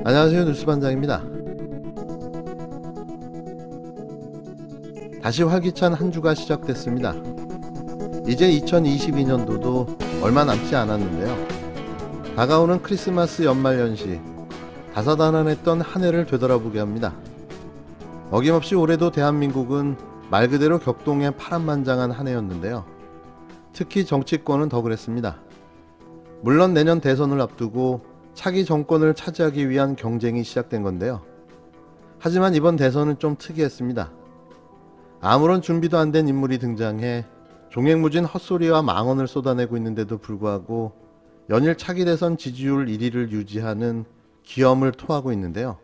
안녕하세요, 뉴스반장입니다. 다시 활기찬 한 주가 시작됐습니다. 이제 2022년도도 얼마 남지 않았는데요. 다가오는 크리스마스 연말연시, 다사다난했던 한 해를 되돌아보게 합니다. 어김없이 올해도 대한민국은 말 그대로 격동에 파란만장한 한 해였는데요. 특히 정치권은 더 그랬습니다. 물론 내년 대선을 앞두고 차기 정권을 차지하기 위한 경쟁이 시작된 건데요. 하지만 이번 대선은 좀 특이했습니다. 아무런 준비도 안 된 인물이 등장해 종횡무진 헛소리와 망언을 쏟아내고 있는데도 불구하고 연일 차기 대선 지지율 1위를 유지하는 기염을 토하고 있는데요.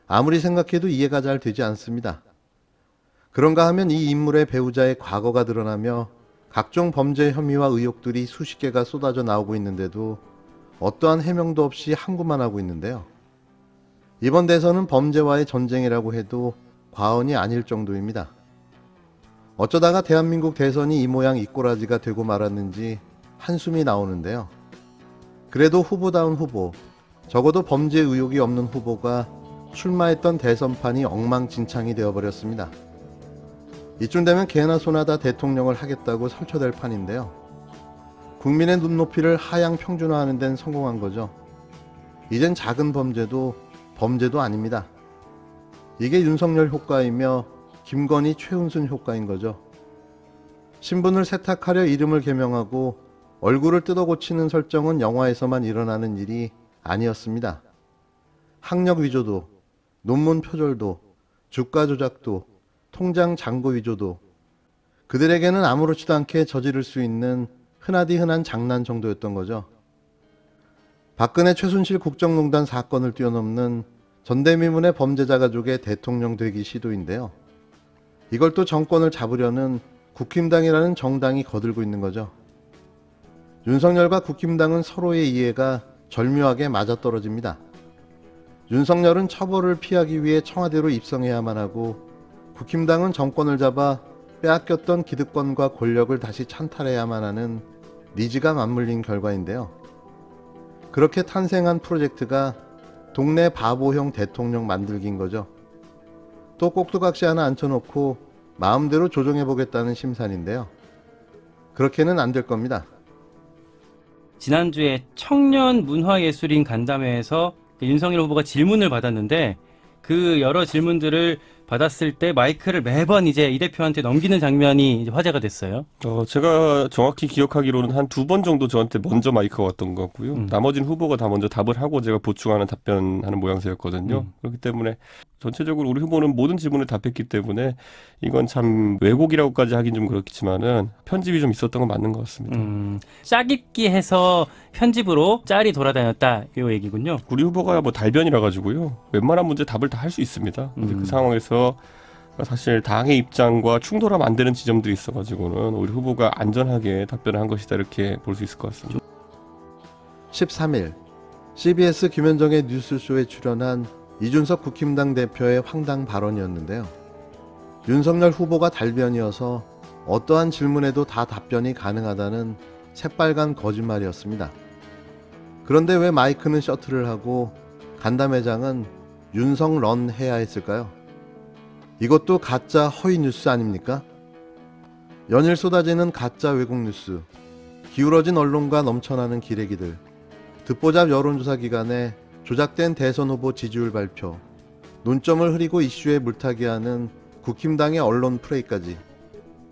아무리 생각해도 이해가 잘 되지 않습니다. 그런가 하면 이 인물의 배우자의 과거가 드러나며 각종 범죄 혐의와 의혹들이 수십 개가 쏟아져 나오고 있는데도 어떠한 해명도 없이 항구만 하고 있는데요. 이번 대선은 범죄와의 전쟁이라고 해도 과언이 아닐 정도입니다. 어쩌다가 대한민국 대선이 이 모양 이 꼬라지가 되고 말았는지 한숨이 나오는데요. 그래도 후보다운 후보, 적어도 범죄 의혹이 없는 후보가 출마했던 대선판이 엉망진창이 되어버렸습니다. 이쯤 되면 개나 소나 다 대통령을 하겠다고 설쳐댈 판인데요. 국민의 눈높이를 하향 평준화하는 데는 성공한 거죠. 이젠 작은 범죄도 범죄도 아닙니다. 이게 윤석열 효과이며 김건희 최은순 효과인 거죠. 신분을 세탁하려 이름을 개명하고 얼굴을 뜯어고치는 설정은 영화에서만 일어나는 일이 아니었습니다. 학력 위조도, 논문 표절도, 주가 조작도, 통장 잔고 위조도 그들에게는 아무렇지도 않게 저지를 수 있는 흔하디 흔한 장난 정도였던 거죠. 박근혜 최순실 국정농단 사건을 뛰어넘는 전대미문의 범죄자 가족의 대통령 되기 시도인데요. 이걸 또 정권을 잡으려는 국힘당이라는 정당이 거들고 있는 거죠. 윤석열과 국힘당은 서로의 이해가 절묘하게 맞아떨어집니다. 윤석열은 처벌을 피하기 위해 청와대로 입성해야만 하고 국힘당은 정권을 잡아 빼앗겼던 기득권과 권력을 다시 찬탈해야만 하는 니즈가 맞물린 결과인데요. 그렇게 탄생한 프로젝트가 동네 바보형 대통령 만들기인 거죠. 또 꼭두각시 하나 앉혀놓고 마음대로 조정해보겠다는 심산인데요. 그렇게는 안 될 겁니다. 지난주에 청년 문화예술인 간담회에서 윤석열 후보가 질문을 받았는데 그 여러 질문들을 받았을 때 마이크를 매번 이제 이 대표한테 넘기는 장면이 이제 화제가 됐어요. 제가 정확히 기억하기로는 한 2번 정도 저한테 먼저 마이크가 왔던 것 같고요. 나머지는 후보가 다 먼저 답을 하고 제가 보충하는 답변하는 모양새였거든요. 그렇기 때문에 전체적으로 우리 후보는 모든 질문에 답했기 때문에 이건 참 왜곡이라고까지 하긴 좀 그렇지만은 편집이 좀 있었던 건 맞는 것 같습니다. 짜깁기 해서 편집으로 짤이 돌아다녔다 이 얘기군요. 우리 후보가 뭐 달변이라 가지고요. 웬만한 문제 답을 다 할 수 있습니다. 근데 그 상황에서 사실 당의 입장과 충돌하면 안 되는 지점들이 있어가지고는 우리 후보가 안전하게 답변을 한 것이다 이렇게 볼 수 있을 것 같습니다. 13일 CBS 김현정의 뉴스쇼에 출연한 이준석 국힘당 대표의 황당 발언이었는데요. 윤석열 후보가 달변이어서 어떠한 질문에도 다 답변이 가능하다는 새빨간 거짓말이었습니다. 그런데 왜 마이크는 셔틀을 하고 간담회장은 윤석런 해야 했을까요? 이것도 가짜 허위 뉴스 아닙니까? 연일 쏟아지는 가짜 왜곡 뉴스, 기울어진 언론과 넘쳐나는 기레기들, 듣보잡 여론조사 기간에 조작된 대선 후보 지지율 발표, 논점을 흐리고 이슈에 물타기 하는 국힘당의 언론 프레이까지,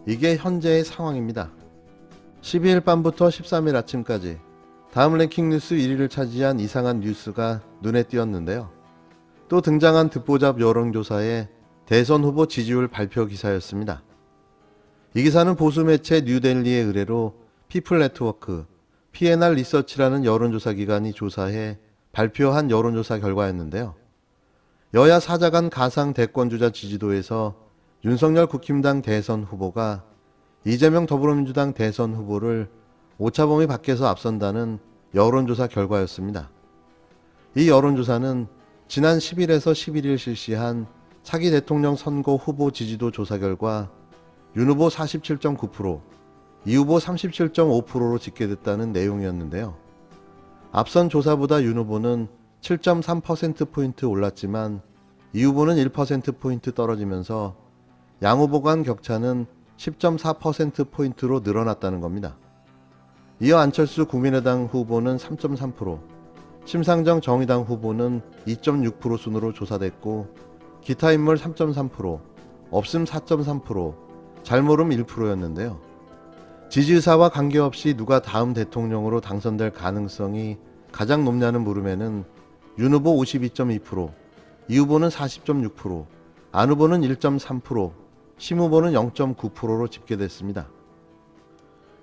이게 현재의 상황입니다. 12일 밤부터 13일 아침까지 다음 랭킹 뉴스 1위를 차지한 이상한 뉴스가 눈에 띄었는데요. 또 등장한 듣보잡 여론조사의 대선 후보 지지율 발표 기사였습니다. 이 기사는 보수 매체 뉴델리의 의뢰로 피플네트워크, PNR 리서치라는 여론조사 기관이 조사해 발표한 여론조사 결과였는데요. 여야 사자 간 가상 대권주자 지지도에서 윤석열 국힘당 대선 후보가 이재명 더불어민주당 대선 후보를 오차범위 밖에서 앞선다는 여론조사 결과였습니다. 이 여론조사는 지난 10일에서 11일 실시한 차기 대통령 선거 후보 지지도 조사 결과 윤 후보 47.9%, 이 후보 37.5%로 집계됐다는 내용이었는데요. 앞선 조사보다 윤 후보는 7.3%포인트 올랐지만 이 후보는 1%포인트 떨어지면서 양 후보 간 격차는 10.4%포인트로 늘어났다는 겁니다. 이어 안철수 국민의당 후보는 3.3%, 심상정 정의당 후보는 2.6% 순으로 조사됐고 기타 인물 3.3%, 없음 4.3%, 잘모름 1%였는데요. 지지의사와 관계없이 누가 다음 대통령으로 당선될 가능성이 가장 높냐는 물음에는 윤 후보 52.2%, 이 후보는 40.6%, 안 후보는 1.3%, 심 후보는 0.9%로 집계됐습니다.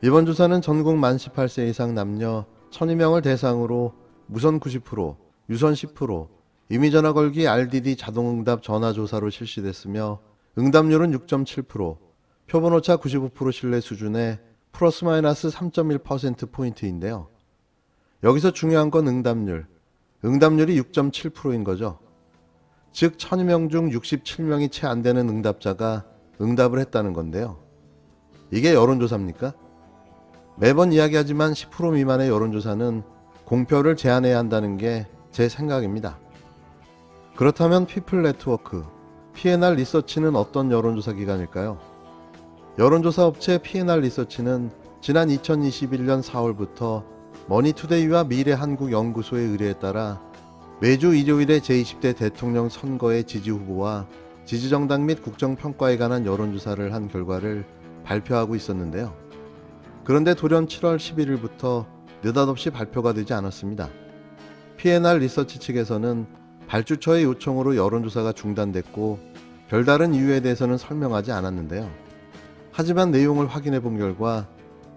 이번 조사는 전국 만 18세 이상 남녀 1002명을 대상으로 무선 90%, 유선 10%, 이미전화 걸기 RDD 자동응답 전화조사로 실시됐으며 응답률은 6.7%, 표본오차 95% 신뢰 수준의 플러스 마이너스 3.1%포인트인데요. 여기서 중요한 건 응답률이 6.7%인 거죠. 즉 1000명 중 67명이 채 안 되는 응답자가 응답을 했다는 건데요. 이게 여론조사입니까? 매번 이야기하지만 10% 미만의 여론조사는 공표를 제한해야 한다는 게 제 생각입니다. 그렇다면 피플네트워크, P&R 리서치는 어떤 여론조사 기관일까요? 여론조사 업체 P&R 리서치는 지난 2021년 4월부터 머니투데이와 미래한국연구소의 의뢰에 따라 매주 일요일에 제20대 대통령 선거의 지지 후보와 지지정당 및 국정평가에 관한 여론조사를 한 결과를 발표하고 있었는데요. 그런데 돌연 7월 11일부터 느닷없이 발표가 되지 않았습니다. P&R 리서치 측에서는 발주처의 요청으로 여론조사가 중단됐고 별다른 이유에 대해서는 설명하지 않았는데요. 하지만 내용을 확인해 본 결과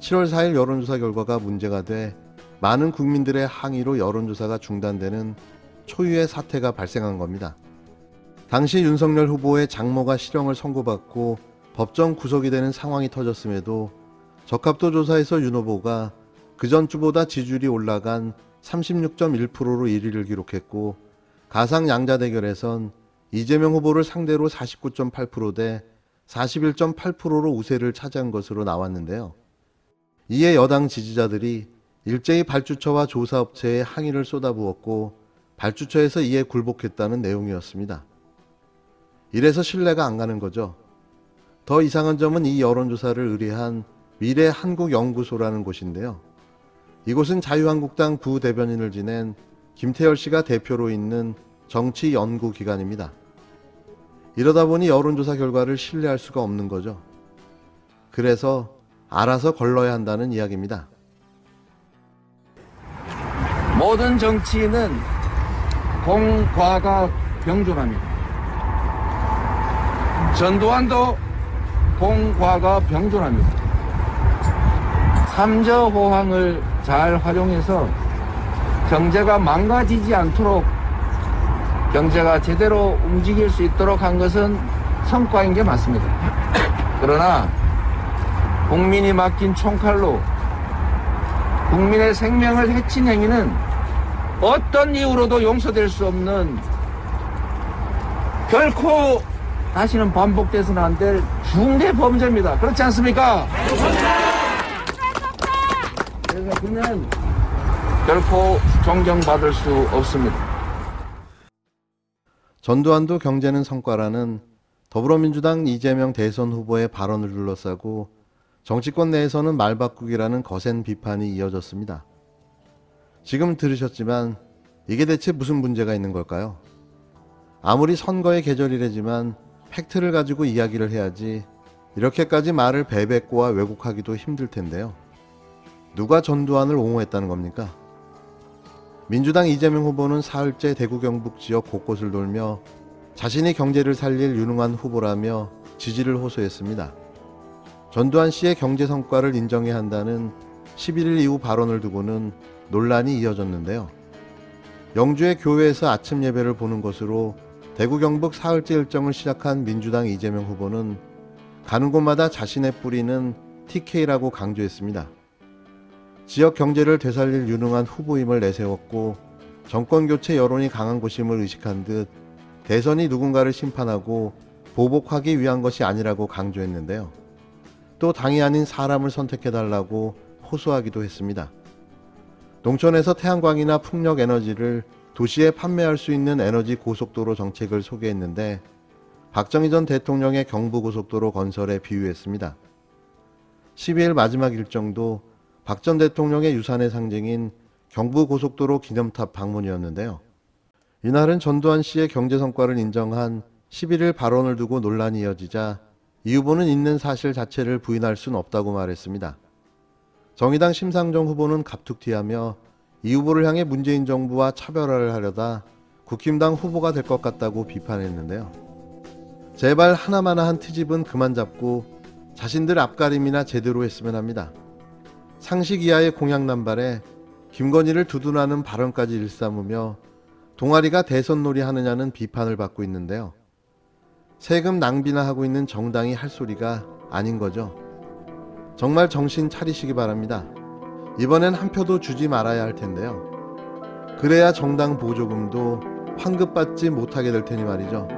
7월 4일 여론조사 결과가 문제가 돼 많은 국민들의 항의로 여론조사가 중단되는 초유의 사태가 발생한 겁니다. 당시 윤석열 후보의 장모가 실형을 선고받고 법정 구속이 되는 상황이 터졌음에도 적합도 조사에서 윤 후보가 그전 주보다 지지율이 올라간 36.1%로 1위를 기록했고 가상 양자 대결에선 이재명 후보를 상대로 49.8%대 41.8%로 우세를 차지한 것으로 나왔는데요. 이에 여당 지지자들이 일제히 발주처와 조사업체에 항의를 쏟아부었고 발주처에서 이에 굴복했다는 내용이었습니다. 이래서 신뢰가 안 가는 거죠. 더 이상한 점은 이 여론조사를 의뢰한 미래한국연구소라는 곳인데요. 이곳은 자유한국당 부대변인을 지낸 김태열 씨가 대표로 있는 정치연구기관입니다. 이러다 보니 여론조사 결과를 신뢰할 수가 없는 거죠. 그래서 알아서 걸러야 한다는 이야기입니다. 모든 정치인은 공과가 병존합니다. 전두환도 공과가 병존합니다. 삼저호황을 잘 활용해서 경제가 망가지지 않도록 경제가 제대로 움직일 수 있도록 한 것은 성과인 게 맞습니다. 그러나 국민이 맡긴 총칼로 국민의 생명을 해친 행위는 어떤 이유로도 용서될 수 없는 결코 다시는 반복돼서는 안 될 중대 범죄입니다. 그렇지 않습니까? 그래서 그는 결코 존경받을 수 없습니다. 전두환도 경제는 성과라는 더불어민주당 이재명 대선 후보의 발언을 둘러싸고 정치권 내에서는 말바꾸기라는 거센 비판이 이어졌습니다. 지금 들으셨지만 이게 대체 무슨 문제가 있는 걸까요? 아무리 선거의 계절이라지만 팩트를 가지고 이야기를 해야지 이렇게까지 말을 베베꼬아 왜곡하기도 힘들 텐데요. 누가 전두환을 옹호했다는 겁니까? 민주당 이재명 후보는 사흘째 대구 경북 지역 곳곳을 돌며 자신이 경제를 살릴 유능한 후보라며 지지를 호소했습니다. 전두환 씨의 경제 성과를 인정해야 한다는 11일 이후 발언을 두고는 논란이 이어졌는데요. 영주의 교회에서 아침 예배를 보는 것으로 대구 경북 사흘째 일정을 시작한 민주당 이재명 후보는 가는 곳마다 자신의 뿌리는 TK라고 강조했습니다. 지역 경제를 되살릴 유능한 후보임을 내세웠고 정권교체 여론이 강한 곳임을 의식한 듯 대선이 누군가를 심판하고 보복하기 위한 것이 아니라고 강조했는데요. 또 당이 아닌 사람을 선택해달라고 호소하기도 했습니다. 농촌에서 태양광이나 풍력 에너지를 도시에 판매할 수 있는 에너지 고속도로 정책을 소개했는데 박정희 전 대통령의 경부고속도로 건설에 비유했습니다. 12일 마지막 일정도 박 전 대통령의 유산의 상징인 경부고속도로 기념탑 방문이었는데요. 이날은 전두환 씨의 경제 성과를 인정한 11일 발언을 두고 논란이 이어지자 이 후보는 있는 사실 자체를 부인할 수는 없다고 말했습니다. 정의당 심상정 후보는 갑툭튀하며 이 후보를 향해 문재인 정부와 차별화를 하려다 국힘당 후보가 될 것 같다고 비판했는데요. 제발 하나마나 한 트집은 그만 잡고 자신들 앞가림이나 제대로 했으면 합니다. 상식 이하의 공약 남발에 김건희를 두둔하는 발언까지 일삼으며 동아리가 대선놀이 하느냐는 비판을 받고 있는데요. 세금 낭비나 하고 있는 정당이 할 소리가 아닌 거죠. 정말 정신 차리시기 바랍니다. 이번엔 한 표도 주지 말아야 할 텐데요. 그래야 정당 보조금도 환급받지 못하게 될 테니 말이죠.